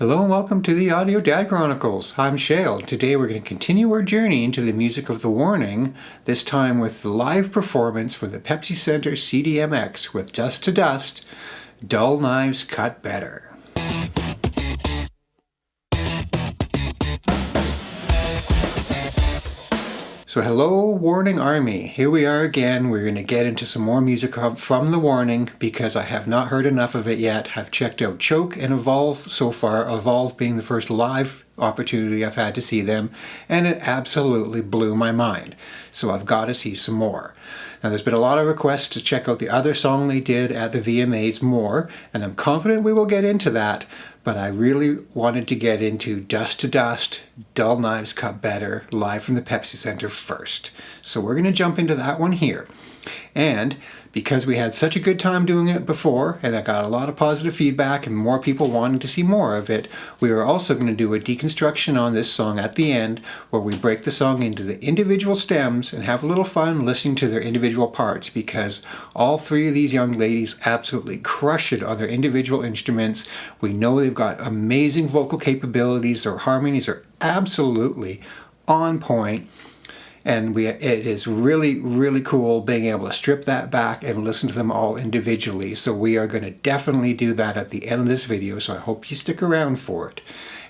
Hello and welcome to the Audio Dad Chronicles. I'm Shale. Today we're going to continue our journey into the music of the warning, this time with the live performance for the Pepsi Center CDMX with Dust to Dust, Dull Knives Cut Better. So hello Warning Army, here we are again. We're going to get into some more music from the Warning because I have not heard enough of it yet. I've checked out Choke and Evolve so far, Evolve being the first live opportunity I've had to see them, and it absolutely blew my mind. So I've got to see some more. Now there's been a lot of requests to check out the other song they did at the VMAs more, and I'm confident we will get into that, but I really wanted to get into Dust to Dust, Dull Knives Cut Better, live from the Pepsi Center first. So we're going to jump into that one here. And because we had such a good time doing it before, and I got a lot of positive feedback and more people wanting to see more of it, we are also going to do a deconstruction on this song at the end, where we break the song into the individual stems and have a little fun listening to their individual parts, because all three of these young ladies absolutely crush it on their individual instruments. We know they've got amazing vocal capabilities. Their harmonies are absolutely on point. And it is really, really cool being able to strip that back and listen to them all individually. So we are going to definitely do that at the end of this video, so I hope you stick around for it.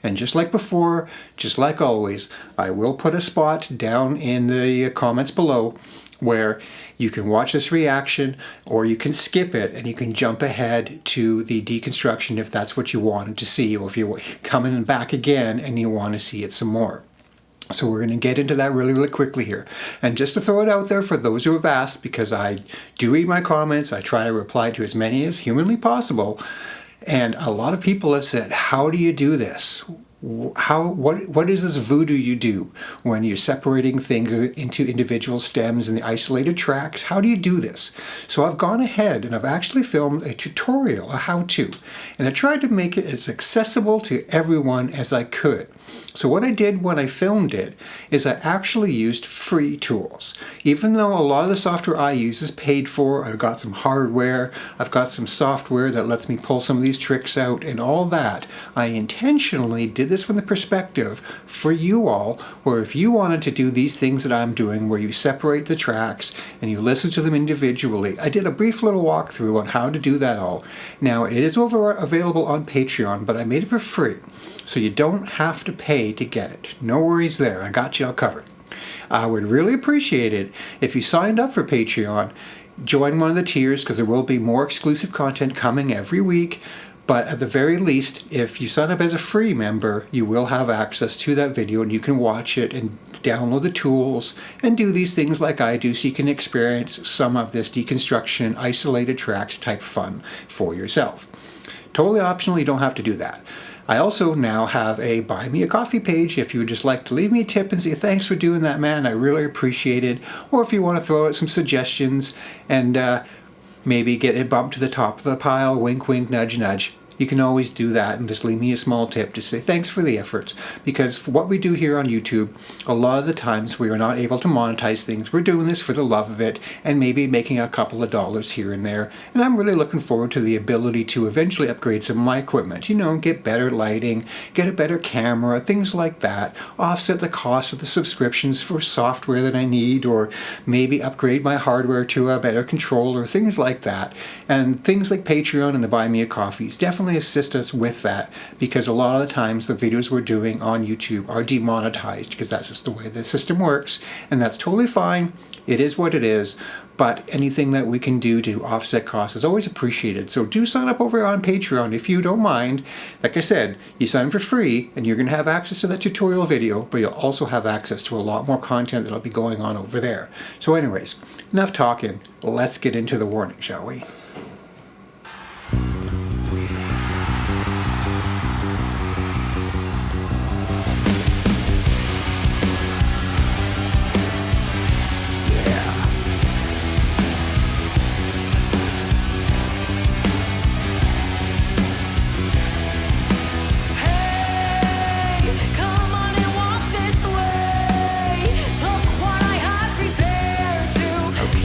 And just like before, just like always, I will put a spot down in the comments below where you can watch this reaction, or you can skip it and you can jump ahead to the deconstruction if that's what you wanted to see, or if you're coming back again and you want to see it some more. So we're going to get into that really, really quickly here. And just to throw it out there for those who have asked, because I do read my comments, I try to reply to as many as humanly possible, and a lot of people have said, how do you do this? What is this voodoo you do when you're separating things into individual stems and the isolated tracks? How do you do this? So I've gone ahead and I've actually filmed a tutorial, a how-to, and I tried to make it as accessible to everyone as I could. So what I did when I filmed it is I actually used free tools. Even though a lot of the software I use is paid for, I've got some hardware, I've got some software that lets me pull some of these tricks out and all that, I intentionally did this from the perspective for you all, where if you wanted to do these things that I'm doing, where you separate the tracks and you listen to them individually, I did a brief little walkthrough on how to do that all. Now it is available on Patreon, but I made it for free, so you don't have to pay to get it. No worries there, I got you all covered. I would really appreciate it if you signed up for Patreon, join one of the tiers, because there will be more exclusive content coming every week. But at the very least, if you sign up as a free member, you will have access to that video and you can watch it and download the tools and do these things like I do, so you can experience some of this deconstruction, isolated tracks type fun for yourself. Totally optional, you don't have to do that. I also now have a Buy Me a Coffee page if you would just like to leave me a tip and say thanks for doing that, man, I really appreciate it. Or if you want to throw out some suggestions and maybe get it bumped to the top of the pile, wink wink, nudge nudge, you can always do that and just leave me a small tip to say thanks for the efforts. Because for what we do here on YouTube, a lot of the times we are not able to monetize things. We're doing this for the love of it and maybe making a couple of dollars here and there. And I'm really looking forward to the ability to eventually upgrade some of my equipment. You know, get better lighting, get a better camera, things like that. Offset the cost of the subscriptions for software that I need, or maybe upgrade my hardware to a better controller, things like that. And things like Patreon and the Buy Me a Coffees definitely assist us with that, because a lot of the times the videos we're doing on YouTube are demonetized, because that's just the way the system works, and that's totally fine. It is what it is, but anything that we can do to offset costs is always appreciated. So do sign up over on Patreon if you don't mind. Like I said, you sign for free and you're going to have access to that tutorial video, but you'll also have access to a lot more content that'll be going on over there. So anyways, enough talking. Let's get into the warning, shall we?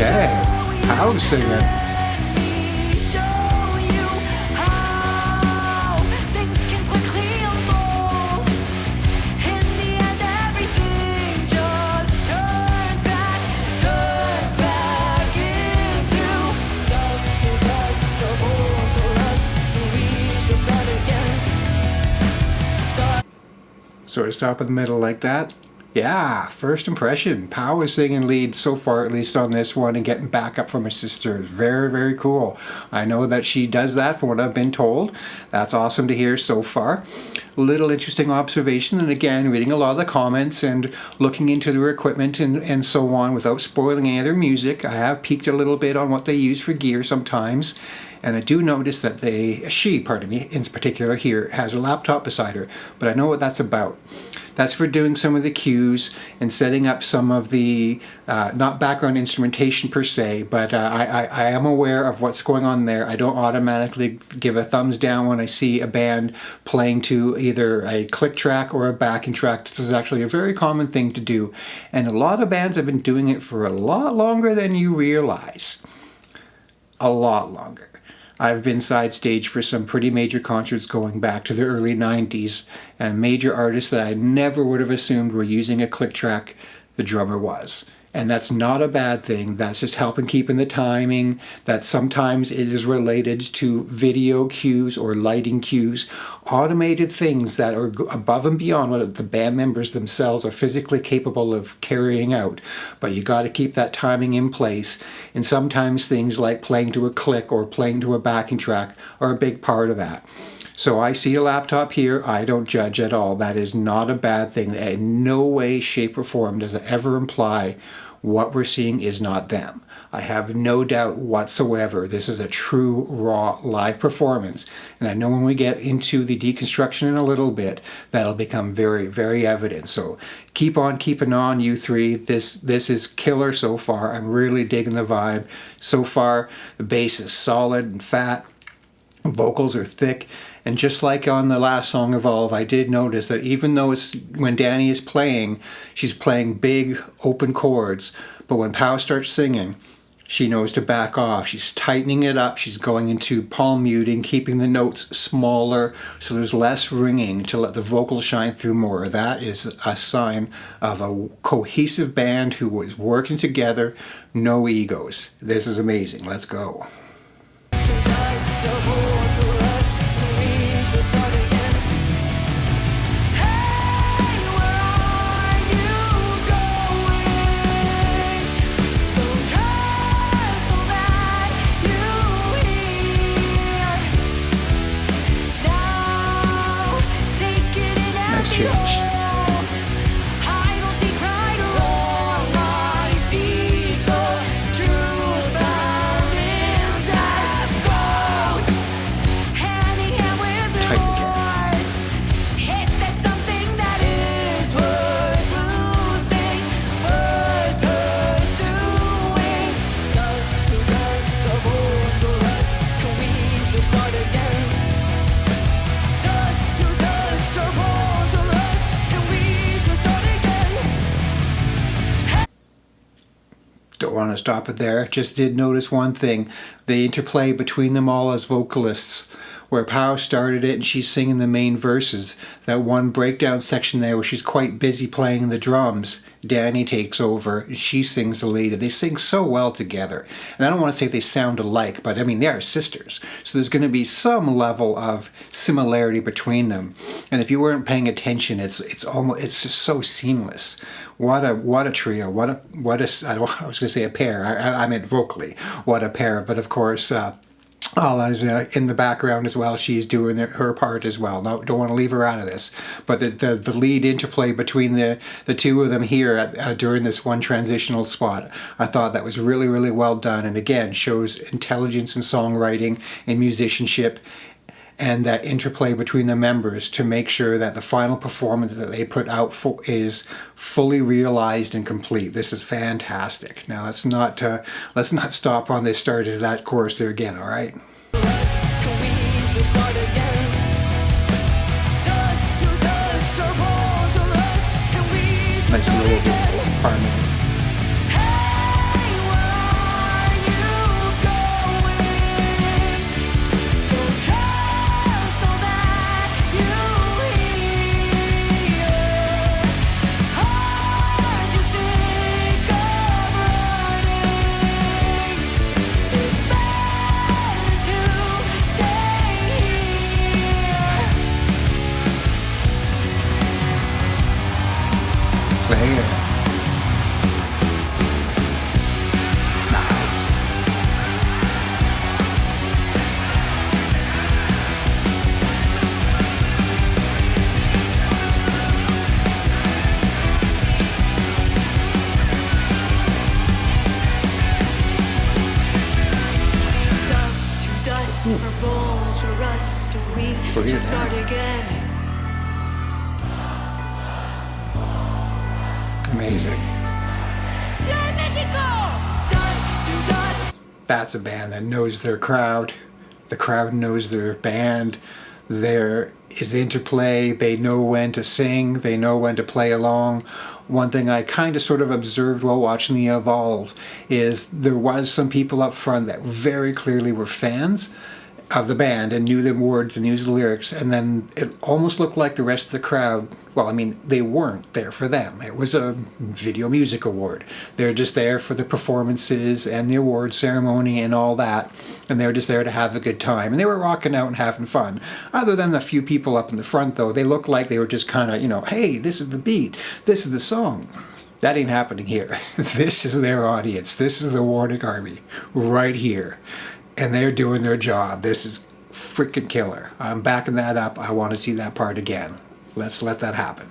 Okay, house singing. Sort of stop in the middle like that. Yeah, first impression. Pow is singing lead so far, at least on this one, and getting backup from her sister. Very, very cool. I know that she does that from what I've been told. That's awesome to hear so far. Little interesting observation, and again, reading a lot of the comments and looking into their equipment and so on without spoiling any of their music. I have peeked a little bit on what they use for gear sometimes. And I do notice that she, in particular here, has a laptop beside her, but I know what that's about. That's for doing some of the cues and setting up some of the, not background instrumentation per se, but I am aware of what's going on there. I don't automatically give a thumbs down when I see a band playing to either a click track or a backing track. This is actually a very common thing to do. And a lot of bands have been doing it for a lot longer than you realize. A lot longer. I've been side stage for some pretty major concerts going back to the early 90s, and major artists that I never would have assumed were using a click track, the drummer was. And that's not a bad thing. That's just helping keeping the timing. That sometimes it is related to video cues or lighting cues, automated things that are above and beyond what the band members themselves are physically capable of carrying out. But you got to keep that timing in place. And sometimes things like playing to a click or playing to a backing track are a big part of that. So I see a laptop here. I don't judge at all. That is not a bad thing. In no way, shape, or form does it ever imply what we're seeing is not them. I have no doubt whatsoever this is a true, raw, live performance. And I know when we get into the deconstruction in a little bit, that'll become very, very evident. So keep on keeping on, you three. This is killer so far. I'm really digging the vibe. So far, the bass is solid and fat. Vocals are thick. And just like on the last song, Evolve, I did notice that even though it's when Danny is playing, she's playing big open chords, but when Pow starts singing, she knows to back off. She's tightening it up. She's going into palm muting, keeping the notes smaller so there's less ringing to let the vocals shine through more. That is a sign of a cohesive band who is working together, no egos. This is amazing. Let's go. Change. Don't want to stop it there. Just did notice one thing. The interplay between them all as vocalists, where Pow started it and she's singing the main verses. That one breakdown section there where she's quite busy playing the drums, Danny takes over and she sings the lead. And they sing so well together. And I don't want to say they sound alike, but I mean, they are sisters. So there's going to be some level of similarity between them. And if you weren't paying attention, it's just so seamless. What a trio. What a I was going to say a pair. I meant vocally. What a pair. But of course, Ala's in the background as well. She's doing her part as well. No, don't want to leave her out of this. But the lead interplay between the two of them here during this one transitional spot, I thought that was really, really well done. And again, shows intelligence in songwriting and musicianship, and that interplay between the members to make sure that the final performance that they put out is fully realized and complete. This is fantastic. Now let's not stop on this start of that chorus there again, all right? Nice little harmony. amazing. That's a band that knows their crowd. The crowd knows their band. There is interplay. They know when to sing. They know when to play along. One thing I kind of sort of observed while watching the Evolve is there was some people up front that very clearly were fans of the band and knew the words and knew the lyrics, and then it almost looked like the rest of the crowd, well, I mean, they weren't there for them. It was a Video Music Award. They're just there for the performances and the award ceremony and all that, and they're just there to have a good time. And they were rocking out and having fun. Other than the few people up in the front, though, they looked like they were just kind of, you know, hey, this is the beat, this is the song. That ain't happening here. This is their audience. This is the Warning Army right here. And they're doing their job. This is freaking killer. I'm backing that up. I want to see that part again. Let's let that happen.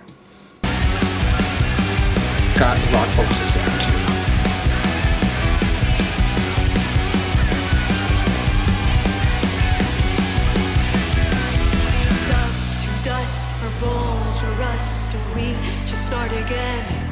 Got the rock boxes down too. Dust to dust, or bones to rust, and we just start again.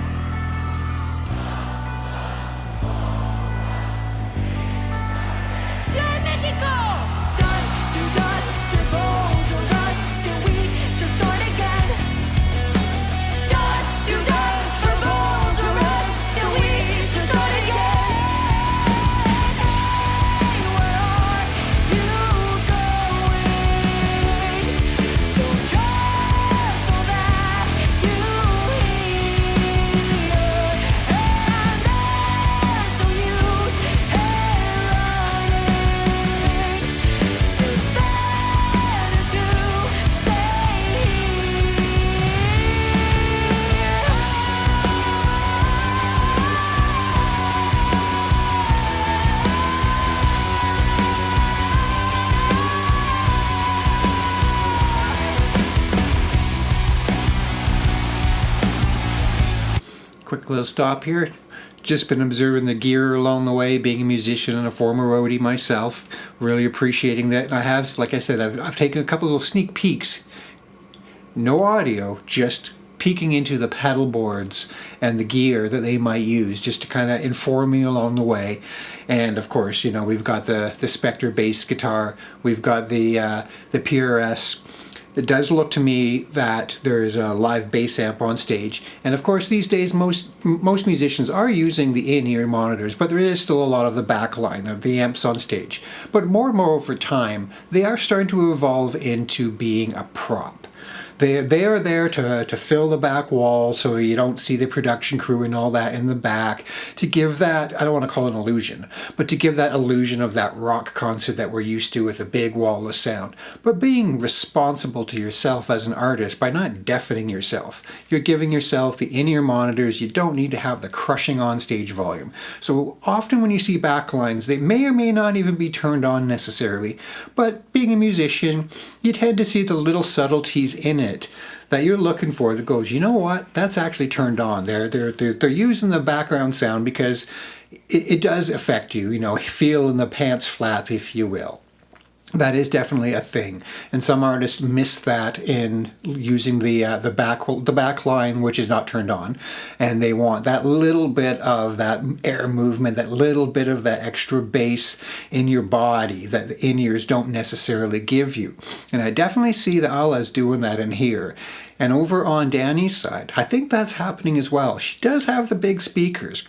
Quick little stop here. Just been observing the gear along the way, being a musician and a former roadie myself. Really appreciating that. And I have, like I said, I've taken a couple little sneak peeks. No audio, just peeking into the pedal boards and the gear that they might use, just to kind of inform me along the way. And of course, you know, we've got the Spectre bass guitar. We've got the PRS. It does look to me that there is a live bass amp on stage, and of course these days most musicians are using the in-ear monitors, but there is still a lot of the backline of the amps on stage. But more and more over time, they are starting to evolve into being a prop. They are there to fill the back wall so you don't see the production crew and all that in the back, to give that, I don't want to call it an illusion, but to give that illusion of that rock concert that we're used to with a big wall of sound. But being responsible to yourself as an artist by not deafening yourself. You're giving yourself the in-ear monitors. You don't need to have the crushing on-stage volume. So often when you see backlines, they may or may not even be turned on necessarily, but being a musician, you tend to see the little subtleties in it that you're looking for that goes, you know what, that's actually turned on. They're using the background sound because it does affect you, you know, feel in the pants flap, if you will. That is definitely a thing, and some artists miss that in using the back line, which is not turned on, and they want that little bit of that air movement, that little bit of that extra bass in your body that the in-ears don't necessarily give you. And I definitely see the Ala's doing that in here. And over on Danny's side, I think that's happening as well. She does have the big speakers.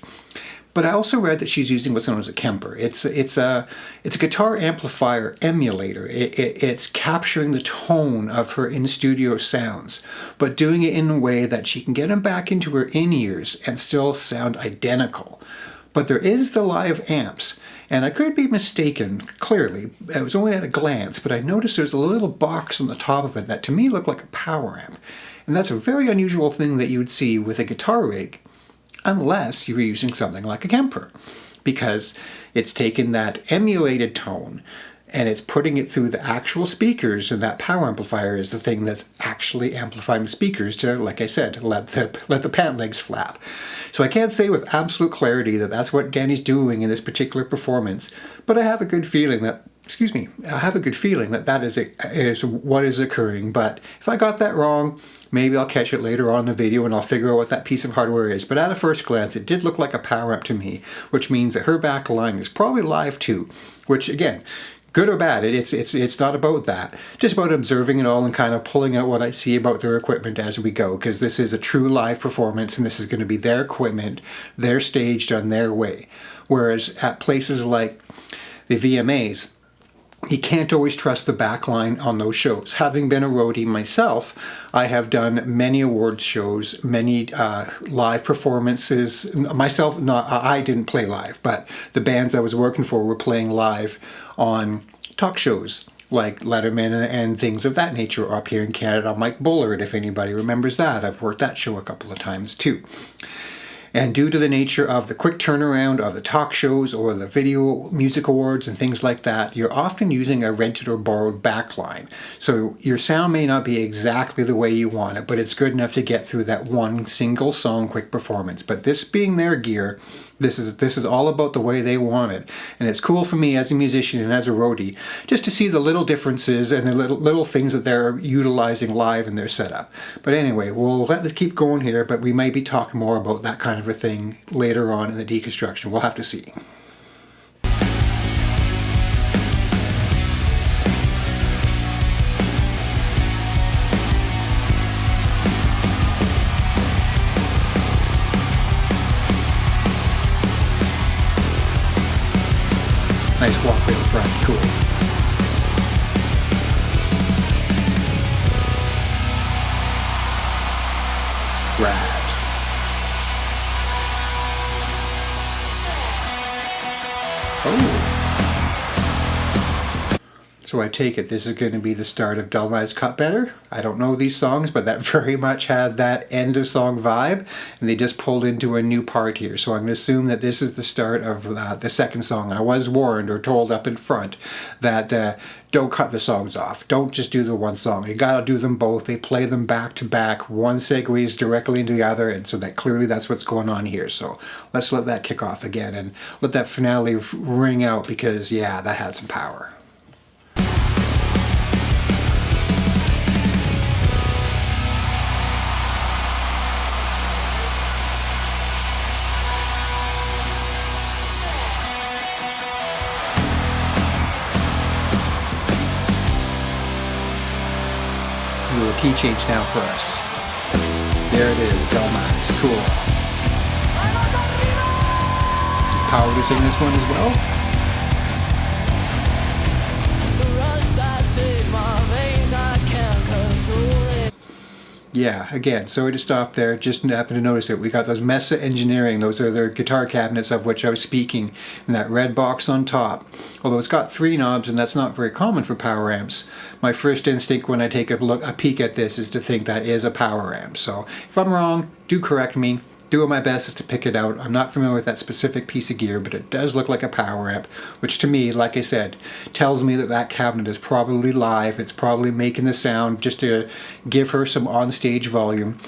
But I also read that she's using what's known as a Kemper. It's a guitar amplifier emulator. It's capturing the tone of her in-studio sounds, but doing it in a way that she can get them back into her in-ears and still sound identical. But there is the live amps, and I could be mistaken, clearly. It was only at a glance, but I noticed there's a little box on the top of it that to me looked like a power amp. And that's a very unusual thing that you would see with a guitar rig, unless you're using something like a Kemper, because it's taken that emulated tone and it's putting it through the actual speakers, and that power amplifier is the thing that's actually amplifying the speakers to, like I said, let the pant legs flap. So I can't say with absolute clarity that that's what Danny's doing in this particular performance, but I have a good feeling that excuse me, I have a good feeling that that is what is occurring, but if I got that wrong, maybe I'll catch it later on in the video and I'll figure out what that piece of hardware is. But at a first glance, it did look like a power amp to me, which means that her back line is probably live too, which again, good or bad, it's not about that. Just about observing it all and kind of pulling out what I see about their equipment as we go, because this is a true live performance and this is going to be their equipment, they're staged on their way. Whereas at places like the VMAs, you can't always trust the backline on those shows. Having been a roadie myself, I have done many awards shows, many live performances. Myself, I didn't play live, but the bands I was working for were playing live on talk shows like Letterman and things of that nature up here in Canada. Mike Bullard, if anybody remembers that. I've worked that show a couple of times too. And due to the nature of the quick turnaround of the talk shows or the video music awards and things like that, you're often using a rented or borrowed backline. So your sound may not be exactly the way you want it, but it's good enough to get through that one single song quick performance. But this being their gear, this is all about the way they want it. And it's cool for me as a musician and as a roadie just to see the little differences and the little things that they're utilizing live in their setup. But anyway, we'll let this keep going here, but we might be talking more about that kind of a thing later on in the deconstruction. We'll have to see. Nice walkway in front, cool. Rad. Oh. So I take it this is going to be the start of Dull Nights Cut Better. I don't know these songs, but that very much had that end of song vibe, and they just pulled into a new part here. So I'm going to assume that this is the start of the second song. I was warned or told up in front that don't cut the songs off. Don't just do the one song. You got to do them both. They play them back to back. One segues directly into the other, and so that clearly that's what's going on here. So let's let that kick off again and let that finale ring out, because yeah, that had some power. A little key change now for us. There it is, Dull Nights, cool. Power to sing this one as well. Yeah, again, sorry to stop there, just happened to notice it. We got those Mesa Engineering, those are their guitar cabinets of which I was speaking, and that red box on top. Although it's got 3 knobs, and that's not very common for power amps. My first instinct when I take a peek at this is to think that is a power amp. So if I'm wrong, do correct me. Doing my best is to pick it out. I'm not familiar with that specific piece of gear, but it does look like a power amp, which to me, like I said, tells me that that cabinet is probably live. It's probably making the sound just to give her some on-stage volume.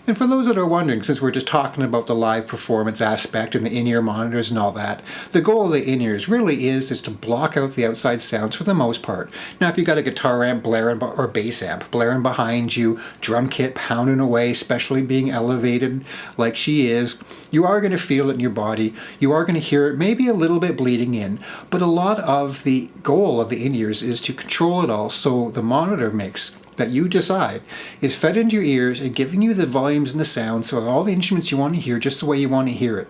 And for those that are wondering, since we're just talking about the live performance aspect and the in-ear monitors and all that, the goal of the in-ears really is to block out the outside sounds for the most part. Now, if you've got a guitar amp blaring or bass amp blaring behind you, drum kit pounding away, especially being elevated like she is, you are going to feel it in your body. You are going to hear it maybe a little bit bleeding in, but a lot of the goal of the in-ears is to control it all so the monitor mix that you decide is fed into your ears and giving you the volumes and the sound, so all the instruments you want to hear just the way you want to hear it.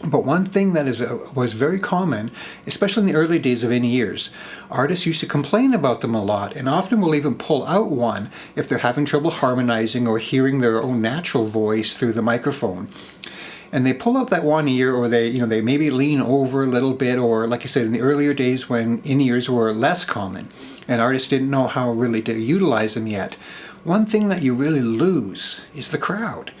But one thing that was very common, especially in the early days of in-ears, artists used to complain about them a lot, and often will even pull out one if they're having trouble harmonizing or hearing their own natural voice through the microphone. And they pull out that one ear, or they maybe lean over a little bit, or like I said, in the earlier days when in-ears were less common and artists didn't know how really to utilize them yet, one thing that you really lose is the crowd.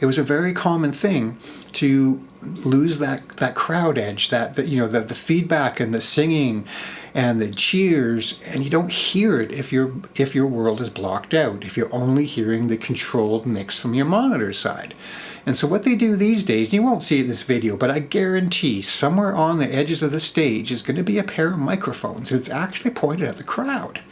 It was a very common thing to lose that crowd edge, the feedback and the singing and the cheers, and you don't hear it if your world is blocked out, if you're only hearing the controlled mix from your monitor side. And so what they do these days, you won't see it in this video, but I guarantee somewhere on the edges of the stage is going to be a pair of microphones. It's actually pointed at the crowd.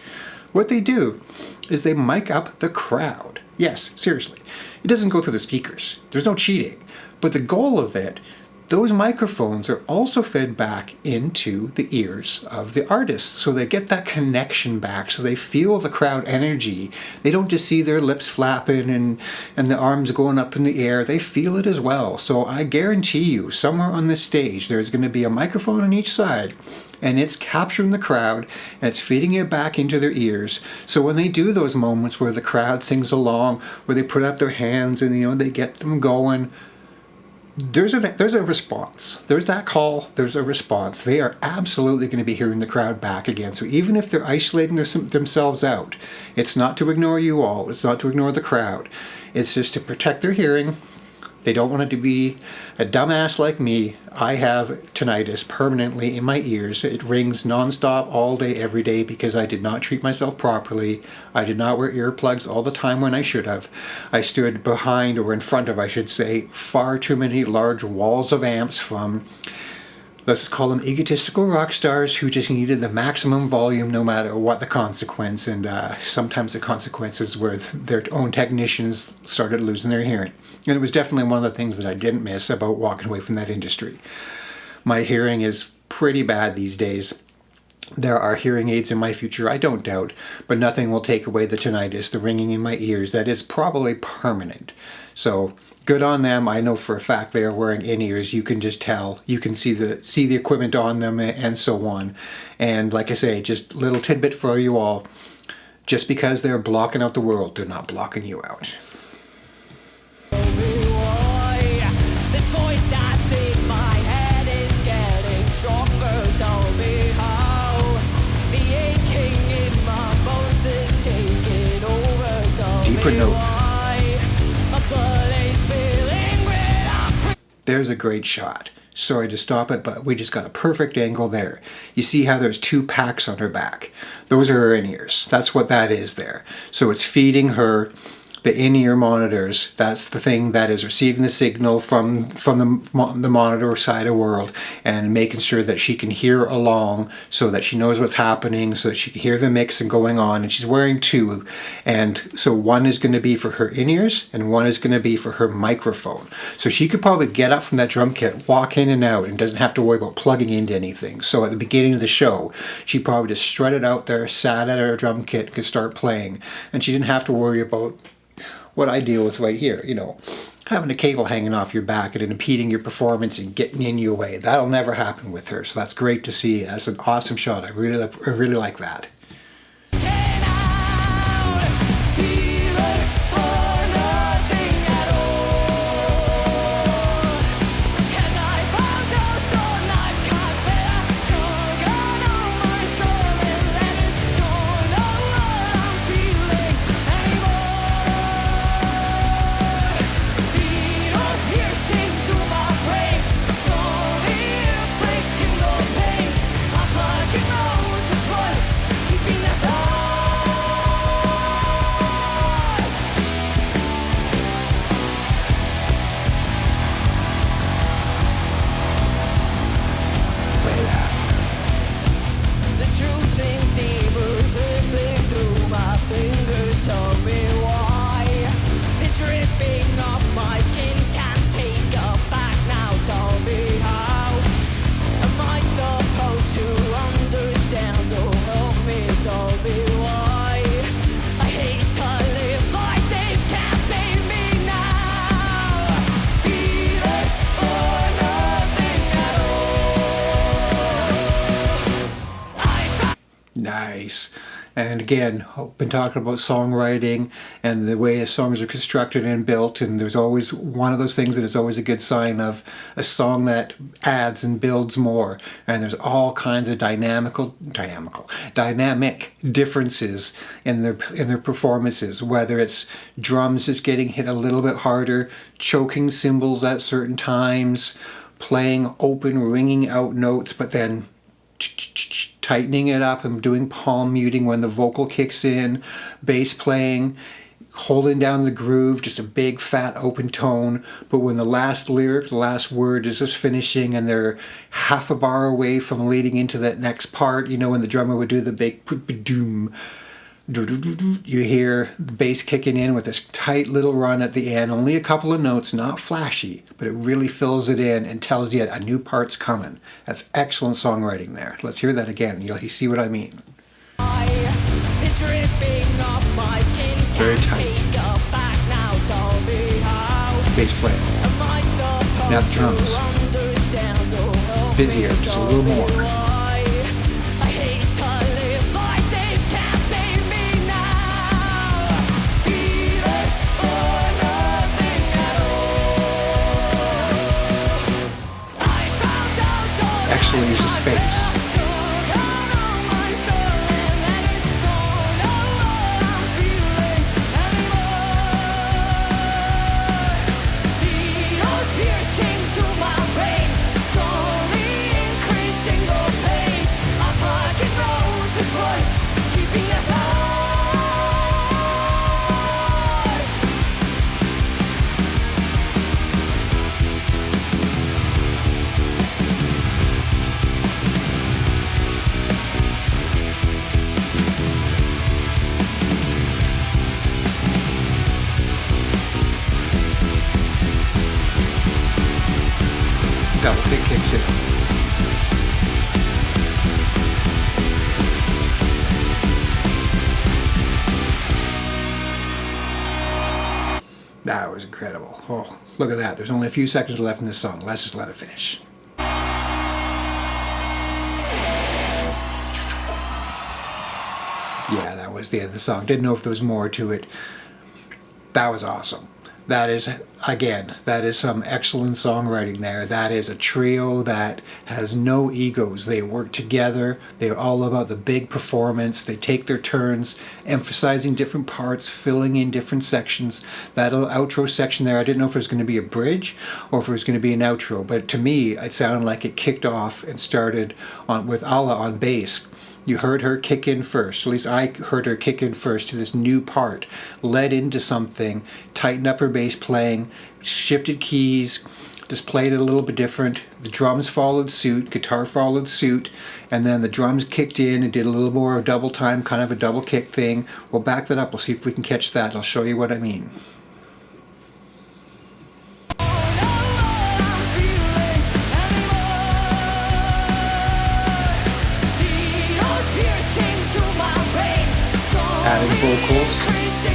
What they do is they mic up the crowd. Yes, seriously. It doesn't go through the speakers. There's no cheating. But the goal of it, those microphones are also fed back into the ears of the artists. So they get that connection back. So they feel the crowd energy. They don't just see their lips flapping and the arms going up in the air. They feel it as well. So I guarantee you, somewhere on this stage, there's going to be a microphone on each side. And it's capturing the crowd, and it's feeding it back into their ears. So when they do those moments where the crowd sings along, where they put up their hands and they get them going, there's a response. There's that call. There's a response. They are absolutely going to be hearing the crowd back again. So even if they're isolating themselves out, it's not to ignore you all. It's not to ignore the crowd. It's just to protect their hearing. They don't want it to be a dumbass like me. I have tinnitus permanently in my ears. It rings nonstop all day, every day, because I did not treat myself properly. I did not wear earplugs all the time when I should have. I stood behind, or in front of, I should say, far too many large walls of amps from, let's call them egotistical rock stars who just needed the maximum volume no matter what the consequence. And sometimes the consequences were their own technicians started losing their hearing. And it was definitely one of the things that I didn't miss about walking away from that industry. My hearing is pretty bad these days. There are hearing aids in my future, I don't doubt, but nothing will take away the tinnitus, the ringing in my ears. That is probably permanent. So good on them. I know for a fact they are wearing in-ears. You can just tell. You can see the equipment on them and so on. And like I say, just a little tidbit for you all. Just because they're blocking out the world, they're not blocking you out. Deeper notes. There's a great shot. Sorry to stop it, but we just got a perfect angle there. You see how there's two packs on her back? Those are her in-ears. That's what that is there. So it's feeding her the in-ear monitors. That's the thing that is receiving the signal from the monitor side of the world and making sure that she can hear along so that she knows what's happening, so that she can hear the mix and going on. And she's wearing two. And so one is going to be for her in-ears and one is going to be for her microphone. So she could probably get up from that drum kit, walk in and out, and doesn't have to worry about plugging into anything. So at the beginning of the show, she probably just strutted out there, sat at her drum kit, could start playing. And she didn't have to worry about what I deal with right here, having a cable hanging off your back and impeding your performance and getting in your way. That'll never happen with her. So that's great to see. That's an awesome shot. I really like that. And again, I've been talking about songwriting and the way songs are constructed and built, and there's always one of those things that is always a good sign of a song that adds and builds more. And there's all kinds of dynamic differences in their performances, whether it's drums just getting hit a little bit harder, choking cymbals at certain times, playing open, ringing out notes, but then tightening it up and doing palm muting when the vocal kicks in, bass playing, holding down the groove, just a big fat open tone, but when the last lyric, the last word is just finishing and they're half a bar away from leading into that next part, you know, when the drummer would do the big doom, you hear the bass kicking in with this tight little run at the end, only a couple of notes, not flashy, but it really fills it in and tells you a new part's coming. That's excellent songwriting there. Let's hear that again. You'll see what I mean. Very tight. Bass playing. Now the drums. Busier, just a little more. Actually use a space. Double kick kicks in. That was incredible. Oh, look at that. There's only a few seconds left in this song. Let's just let it finish. Yeah, that was the end of the song. Didn't know if there was more to it. That was awesome. That is, again, that is some excellent songwriting there. That is a trio that has no egos. They work together. They're all about the big performance. They take their turns, emphasizing different parts, filling in different sections. That little outro section there, I didn't know if it was going to be a bridge or if it was going to be an outro, but to me, it sounded like it kicked off and started with Alla on bass. You heard her kick in first, at least I heard her kick in first to this new part, led into something, tightened up her bass playing, shifted keys, just played it a little bit different. The drums followed suit, guitar followed suit, and then the drums kicked in and did a little more of double time, kind of a double kick thing. We'll back that up, we'll see if we can catch that. I'll show you what I mean. Adding vocals.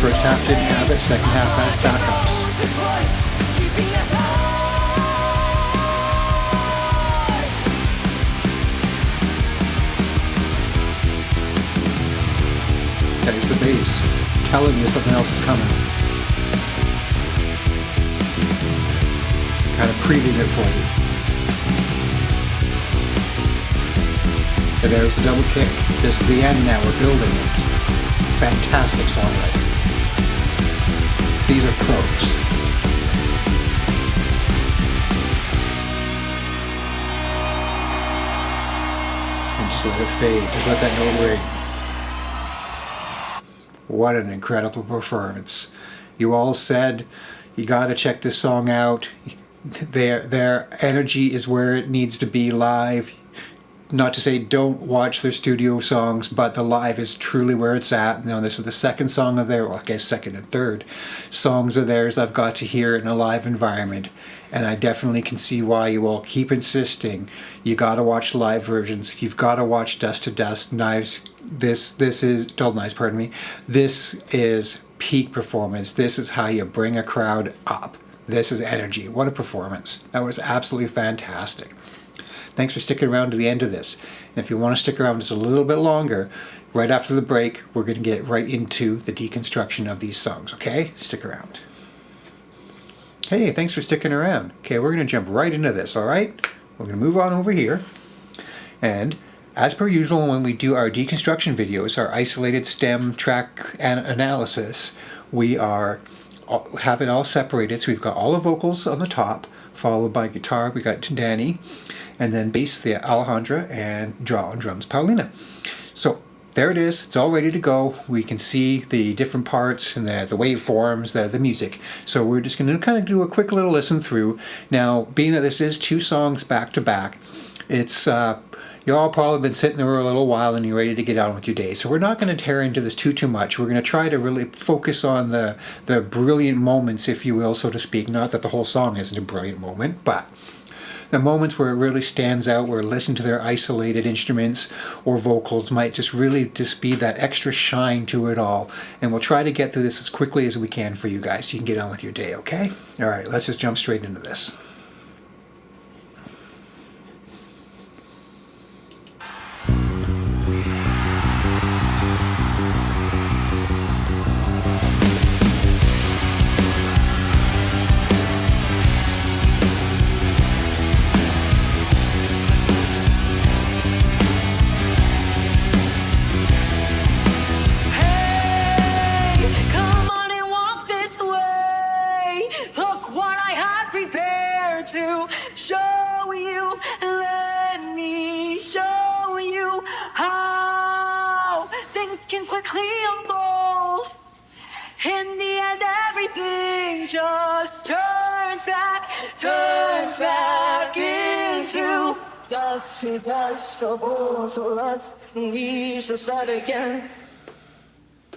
First half didn't have it, second half has backups. There's the bass, telling you something else is coming. Kind of previewing it for you. And there's the double kick. This is the end now, we're building it. Fantastic songwriting. These are pros. And just let it fade. Just let that note ring. What an incredible performance. You all said you gotta check this song out. Their energy is where it needs to be live. Not to say don't watch their studio songs, but the live is truly where it's at. Now, this is the second song of theirs, well, I guess second and third songs of theirs I've got to hear in a live environment. And I definitely can see why you all keep insisting you gotta watch live versions. You've gotta watch Dust to Dust, Knives. This is, Dull Knives, pardon me. This is peak performance. This is how you bring a crowd up. This is energy. What a performance. That was absolutely fantastic. Thanks for sticking around to the end of this. And if you want to stick around just a little bit longer, right after the break, we're going to get right into the deconstruction of these songs, okay? Stick around. Hey, thanks for sticking around. Okay, we're going to jump right into this, all right? We're going to move on over here. And as per usual, when we do our deconstruction videos, our isolated stem track analysis, we have it all separated. So we've got all the vocals on the top, followed by guitar, we got Danny, and then bass, the Alejandra, and draw on drums, Paulina. So there it is, it's all ready to go. We can see the different parts and the waveforms, the music. So we're just going to kind of do a quick little listen through. Now, being that this is 2 songs back to back, it's you all probably been sitting there a little while and you're ready to get on with your day. So we're not going to tear into this too much. We're going to try to really focus on the brilliant moments, if you will, so to speak. Not that the whole song isn't a brilliant moment, but the moments where it really stands out, where listen to their isolated instruments or vocals might just really be that extra shine to it all. And we'll try to get through this as quickly as we can for you guys so you can get on with your day, okay? All right, let's just jump straight into this. Just turns back into dust to dust, trouble to us, and we shall start again.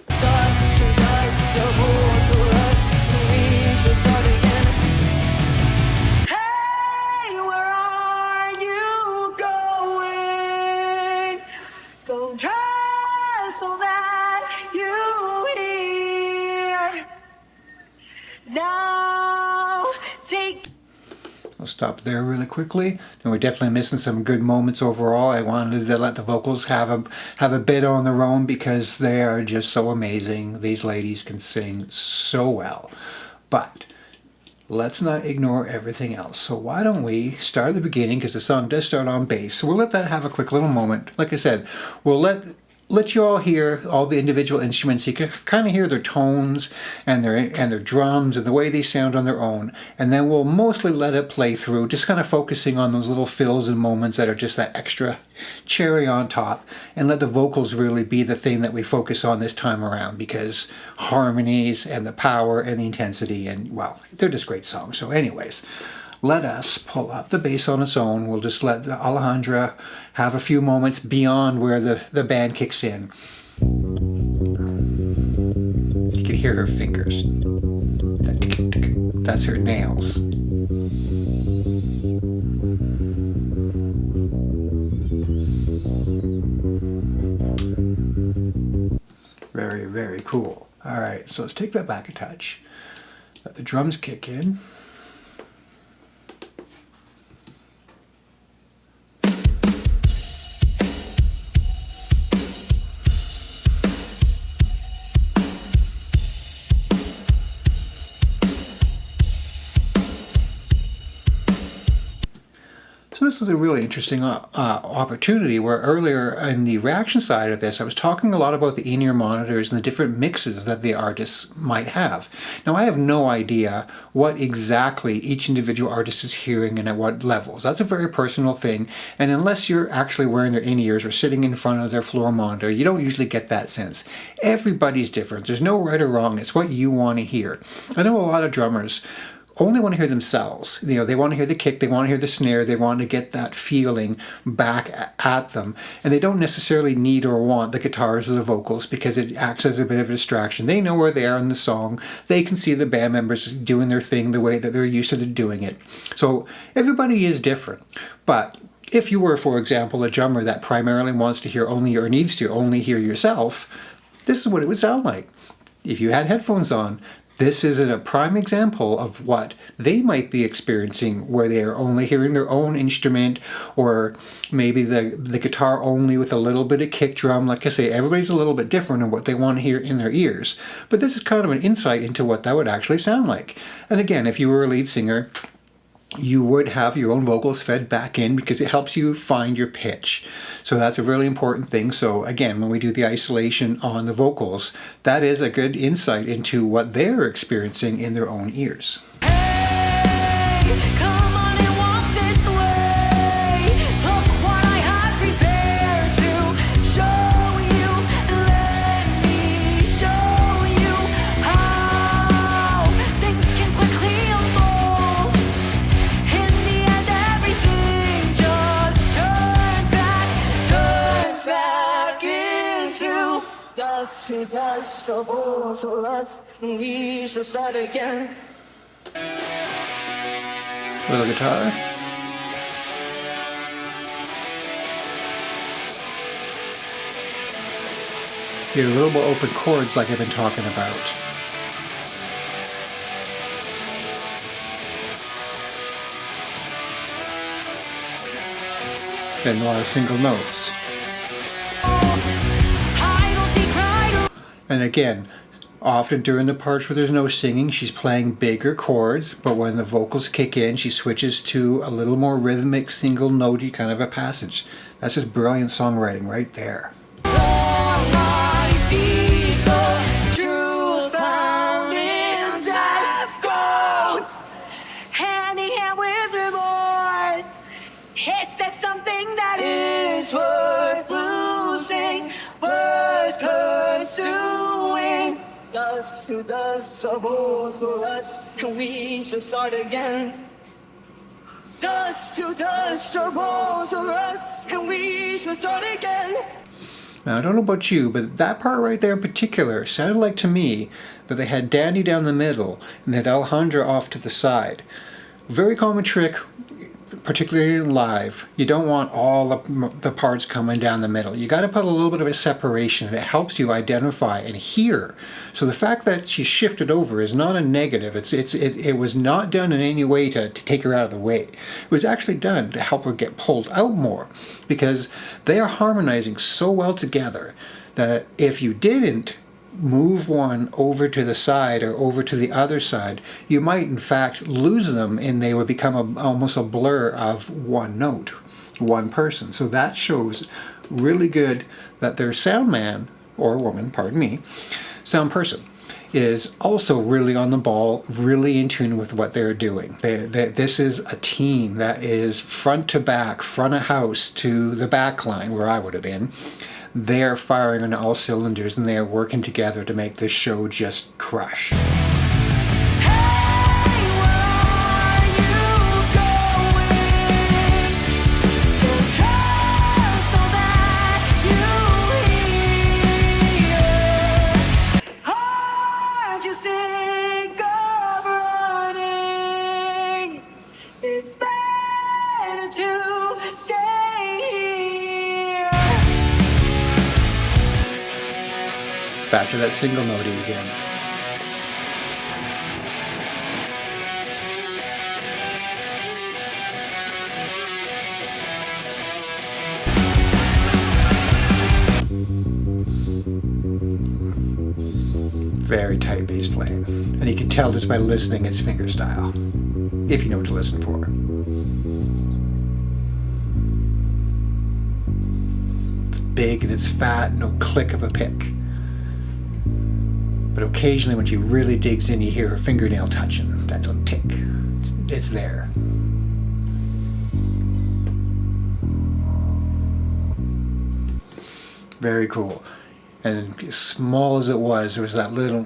Dust to dust, trouble to us, and we shall start again. Hey, where are you going? Don't trust all that you hear. Now, take. I'll stop there really quickly. And we're definitely missing some good moments overall. I wanted to let the vocals have a bit on their own because they are just so amazing. These ladies can sing so well. But let's not ignore everything else. So why don't we start at the beginning, because the song does start on bass. So we'll let that have a quick little moment. Like I said, we'll let you all hear all the individual instruments. You can kind of hear their tones and their drums and the way they sound on their own. And then we'll mostly let it play through, just kind of focusing on those little fills and moments that are just that extra cherry on top, and let the vocals really be the thing that we focus on this time around, because harmonies and the power and the intensity, and well, they're just great songs. So anyways, let us pull up the bass on its own. We'll just let Alejandra have a few moments beyond where the band kicks in. You can hear her fingers. That's her nails. Very, very cool. All right, so let's take that back a touch. Let the drums kick in. So this is a really interesting opportunity, where earlier in the Raction side of this, I was talking a lot about the in-ear monitors and the different mixes that the artists might have. Now, I have no idea what exactly each individual artist is hearing and at what levels. That's a very personal thing, and unless you're actually wearing their in-ears or sitting in front of their floor monitor, you don't usually get that sense. Everybody's different. There's no right or wrong. It's what you want to hear. I know a lot of drummers only want to hear themselves. You know, they want to hear the kick, they want to hear the snare, they want to get that feeling back at them. And they don't necessarily need or want the guitars or the vocals, because it acts as a bit of a distraction. They know where they are in the song. They can see the band members doing their thing the way that they're used to doing it. So everybody is different. But if you were, for example, a drummer that primarily wants to hear only, or needs to only hear yourself, this is what it would sound like. If you had headphones on, This is a prime example of what they might be experiencing, where they are only hearing their own instrument, or maybe the guitar only with a little bit of kick drum. Like I say, everybody's a little bit different in what they want to hear in their ears. But this is kind of an insight into what that would actually sound like. And again, if you were a lead singer, you would have your own vocals fed back in because it helps you find your pitch. So that's a really important thing. So again, when we do the isolation on the vocals, that is a good insight into what they're experiencing in their own ears. To dust, or bones, or rust, and we shall start again. Little guitar. Get a little more open chords like I've been talking about. And a lot of single notes. And again, often during the parts where there's no singing, she's playing bigger chords, but when the vocals kick in, she switches to a little more rhythmic, single notey kind of a passage. That's just brilliant songwriting right there. It's something that is worth losing, worth pursuing. Dust to dust, or bones to rust, and we shall start again. Dust to dust, or bones to rust, and we shall start again. Now, I don't know about you, but that part right there in particular sounded like to me that they had Danny down the middle and they had Alejandra off to the side. Very common trick, particularly in live. You don't want all the parts coming down the middle. You got to put a little bit of a separation, and it helps you identify and hear. So the fact that she shifted over is not a negative. It was not done in any way to take her out of the way. It was actually done to help her get pulled out more, because they are harmonizing so well together that if you didn't move one over to the side or over to the other side, you might in fact lose them, and they would become almost a blur of one note, one person. So that shows really good that their sound man, or woman, pardon me, sound person, is also really on the ball, really in tune with what they're doing. This is a team that is front to back, front of house to the back line where I would have been. They are firing on all cylinders, and they are working together to make this show just crush. Back to that single notey again. Very tight bass playing. And you can tell just by listening it's finger style, if you know what to listen for. It's big and it's fat, no click of a pick. But occasionally when she really digs in, you hear her fingernail touching. That little tick. It's there. Very cool. And as small as it was, there was that little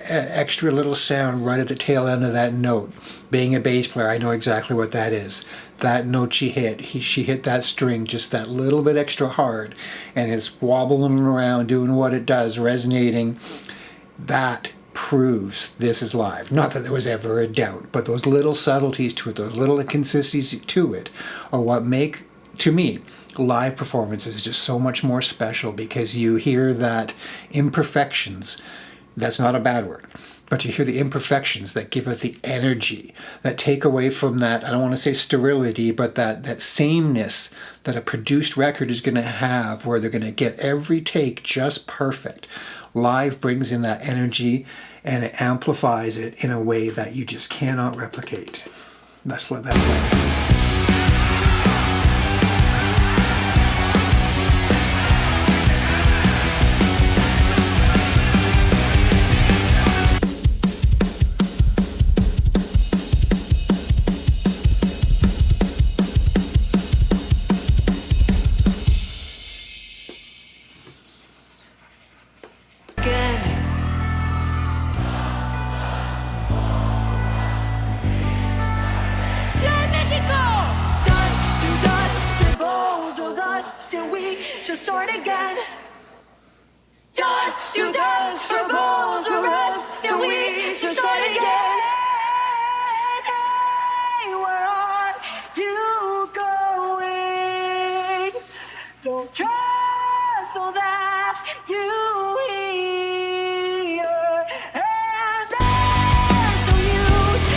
extra little sound right at the tail end of that note. Being a bass player, I know exactly what that is. That note she hit that string just that little bit extra hard, and it's wobbling around, doing what it does, resonating. That proves this is live. Not that there was ever a doubt, but those little subtleties to it, those little inconsistencies to it, are what make, to me, live performances just so much more special, because you hear that imperfections. That's not a bad word. but you hear the imperfections that give it the energy, that take away from that, I don't want to say sterility, but that sameness that a produced record is going to have, where they're going to get every take just perfect. Live brings in that energy and it amplifies it in a way that you just cannot replicate. Let's let that play. Start again. Dust to dust, for bones to rust, and we should start again. Hey, where are you going? Don't trust all that you hear, and there's no use in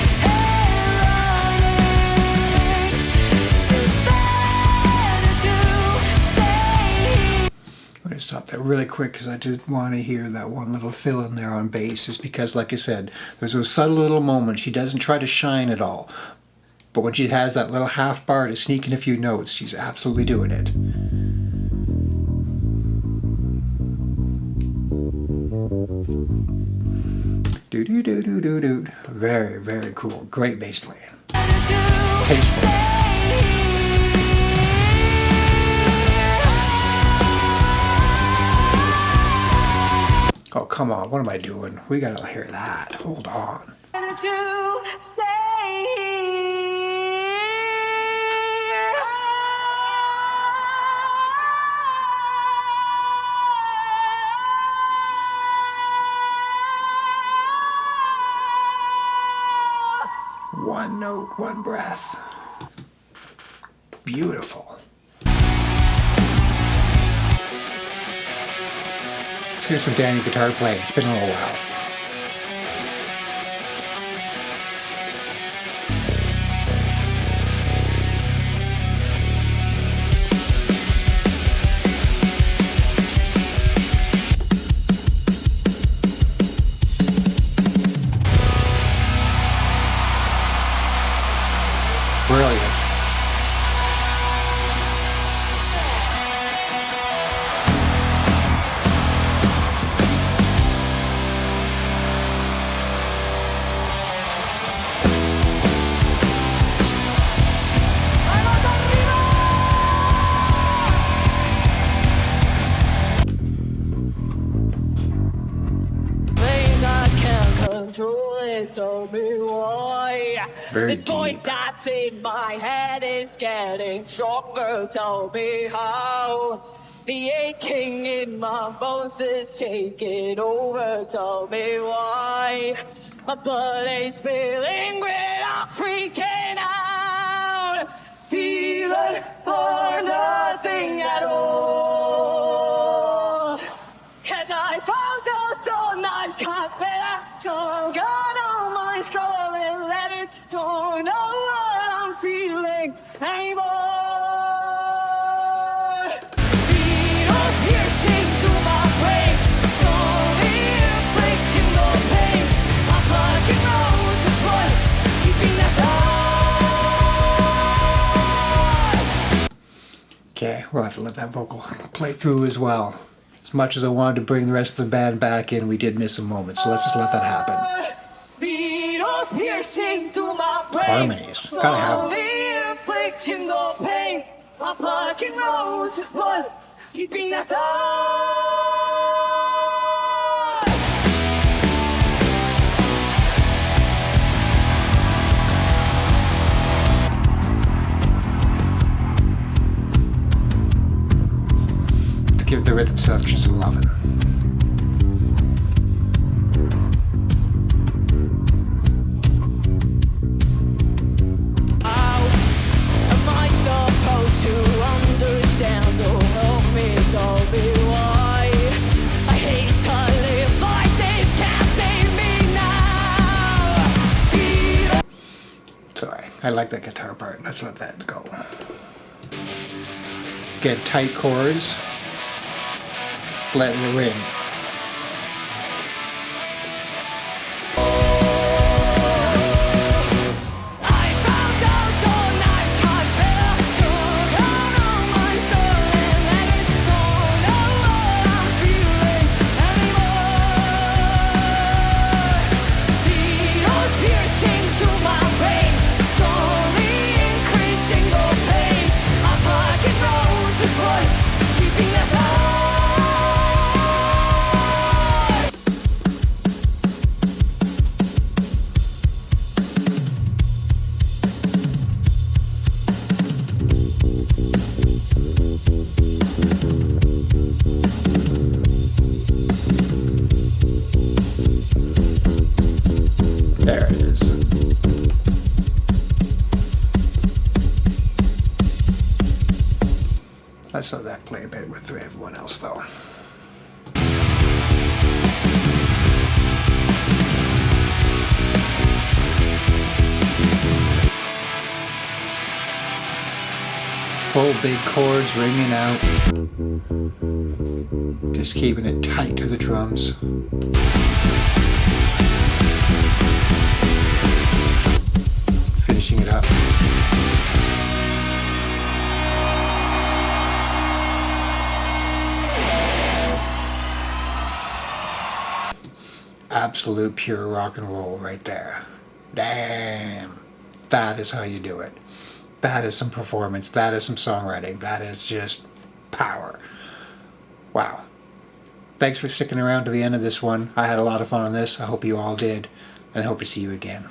running. It's better to stay. I'm going to stop that really quick because I did want to hear that one little fill in there on bass, is because, like I said, there's those subtle little moments. She doesn't try to shine at all, but when she has that little half bar to sneak in a few notes, she's absolutely doing it. Do do do do do do. Very, very cool. Great bass playing. Tasteful. Oh, come on. What am I doing? We gotta hear that. Hold on. To stay here. One note, one breath. Beautiful. Let's hear some Danny guitar playing. It's been a little while. Brilliant. Things I can't control it, tell me why. Very This voice deep. that's in my head is getting stronger, tell me how. The aching in my bones is taking over, tell me why. My body's feeling great, I'm freaking out. Feeling for nothing at all. Cause I found out all nice got better. Don't got all my scrolling letters. Don't know what I'm feeling anymore. Needles piercing through my brain. Slowly inflicting no pain. I'm plucking roses, blood, keeping that thought. Okay, we'll have to let that vocal play through as well. As much as I wanted to bring the rest of the band back in, we did miss a moment, so let's just let that happen. Needles piercing through my brain. Harmonies. Gotta have them. Slowly inflicting no pain. I'm plucking roses, blood, keeping that thought. Let's give the rhythm section some loving. How am I supposed to understand? Oh, help me, tell me why. I hate to live like this, can't save me now. I like that guitar part. Let's let that go. Get tight chords. Let it ring. There it is. Let's let that play a bit with everyone else though. Full big chords ringing out. Just keeping it tight to the drums. Finishing it up. Absolute pure rock and roll right there. Damn. That is how you do it. That is some performance. That is some songwriting. That is just power. Wow. Thanks for sticking around to the end of this one. I had a lot of fun on this. I hope you all did. And I hope to see you again.